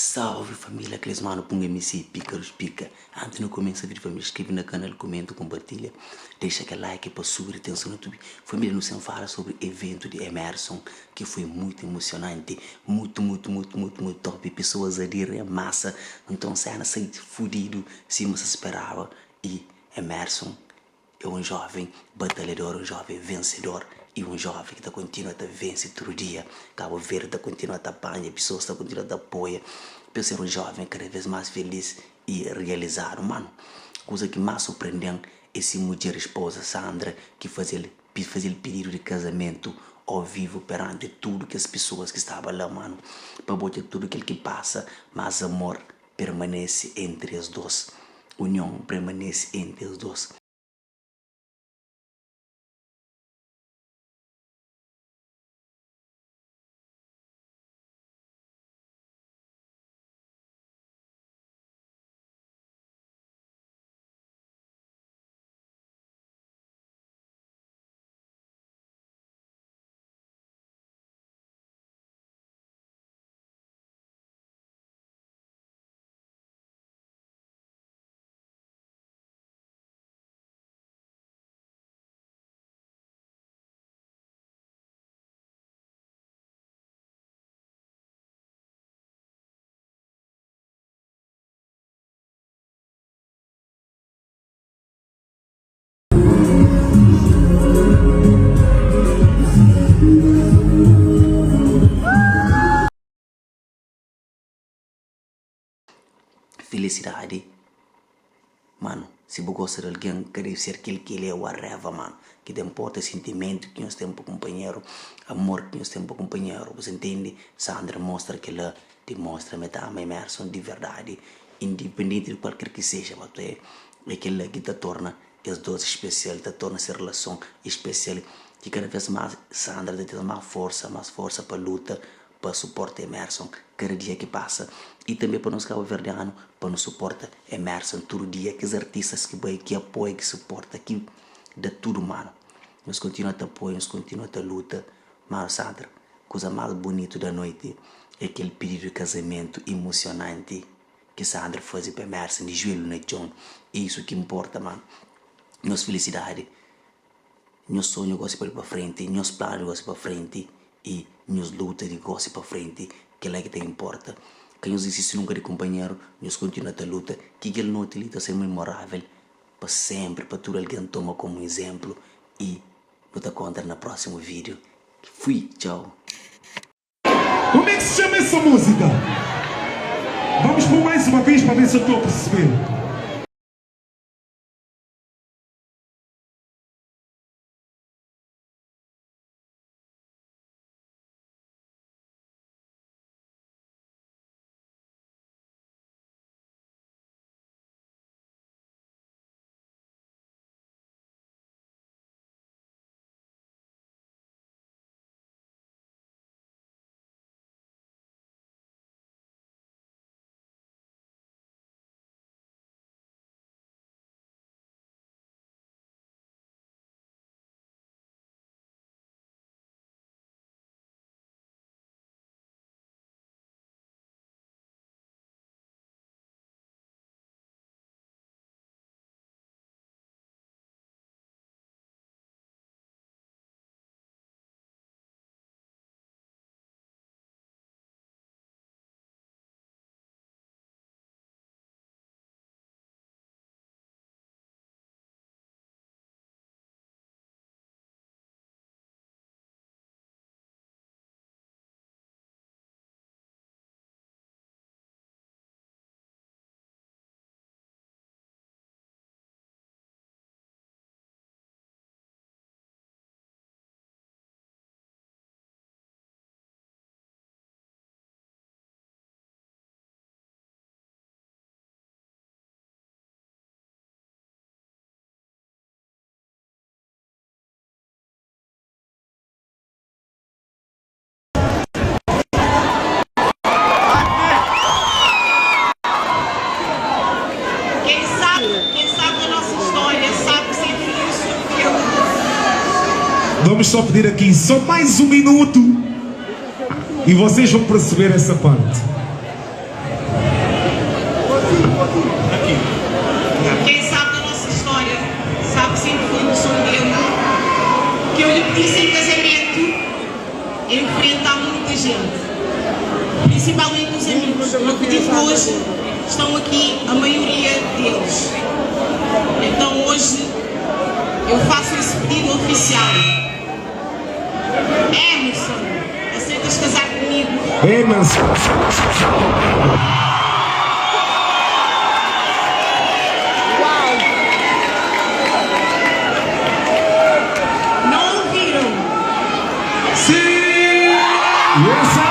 Salve família, aqueles mano, punga MC, pícaros, pica. Antes não começa a vídeo, família, inscreve no canal, comenta, compartilha. Deixa aquele like para subir a atenção no YouTube. Família, não se fala sobre o evento de Emerson, que foi muito emocionante, muito top. Pessoas a direm massa, então cena sair fudido, se não se esperava. E Emerson é um jovem batalhador, um jovem vencedor e um jovem que está continuando a vencer todo dia. Cabo Verde está continuando a apanhar, pessoas estão continuando a apoiar. Para ser um jovem cada vez mais feliz e realizado, mano. Coisa que mais surpreendeu é essa mulher esposa Sandra que fazia pedido de casamento ao vivo perante tudo que as pessoas que estavam lá, mano. Para botar tudo aquilo que passa, mas amor permanece entre os dois. União permanece entre os dois. Felicidade, mano. Se você gosta de alguém, quer ser aquele que ele é, whatever, mano. Que te importa sentimento que nós temos para o companheiro, amor que nós temos para o companheiro. Você entende? Sandra mostra que ela demonstra a Emerson de verdade, independente de qualquer que seja, mas é aquele que te torna os dois especial, te torna essa relação especial. Que cada vez mais Sandra te tem mais força para luta, para suportar Emerson cada dia que passa. E também para nós Cabo Verdeano, para nos suportar Emerson todo dia, que os artistas que apoiam, que suportam, que dá tudo, mano. Nós continuamos a apoiar, nós continuamos a luta. Mano, Sandra, coisa mais bonita da noite é aquele pedido de casamento emocionante que Sandra faz para Emerson, de joelho no chão. É isso que importa, mano. Nossa felicidade, nosso sonho gosta para ir para frente, nossos planos gosta para frente e nos lutas de gosta para frente, que é que te importa. Que nós existe nunca de companheiro, nós continuamos a luta, que ele não utiliza ser memorável para sempre, para tudo alguém toma como exemplo e não te conta no próximo vídeo. Fui, tchau. Como é que se chama essa música? Vamos por mais uma vez para ver se eu estou a perceber. Vamos só pedir aqui só mais um minuto e vocês vão perceber essa parte. disse, em casamento enfrenta muita gente, principalmente os amigos. Eu acredito que hoje estão aqui a maioria deles. Então hoje eu faço esse pedido oficial. Emerson, aceitas casar comigo? Emerson. Não ouviram? Sim! Yes, sir.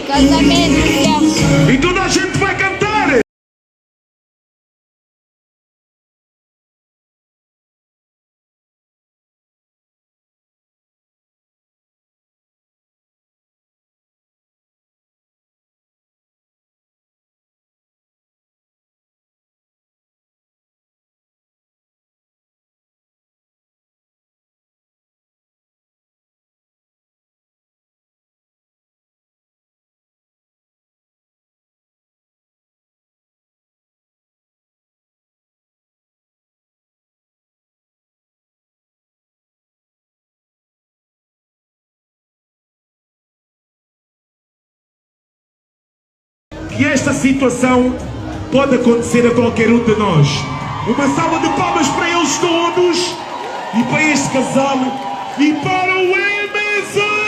Casamento, E toda a gente vai cantar! Que esta situação pode acontecer a qualquer um de nós. Uma salva de palmas para eles todos e para este casal e para o Emerson!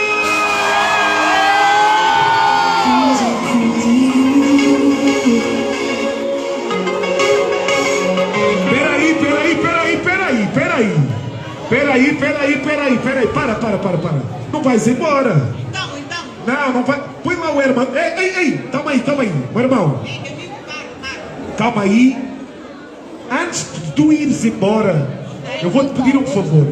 Peraí, para. Não vais embora. Então. Não vai. Põe lá o irmão. Ei, calma aí. Meu irmão. Calma aí. Antes de tu ires embora, eu vou te pedir um favor.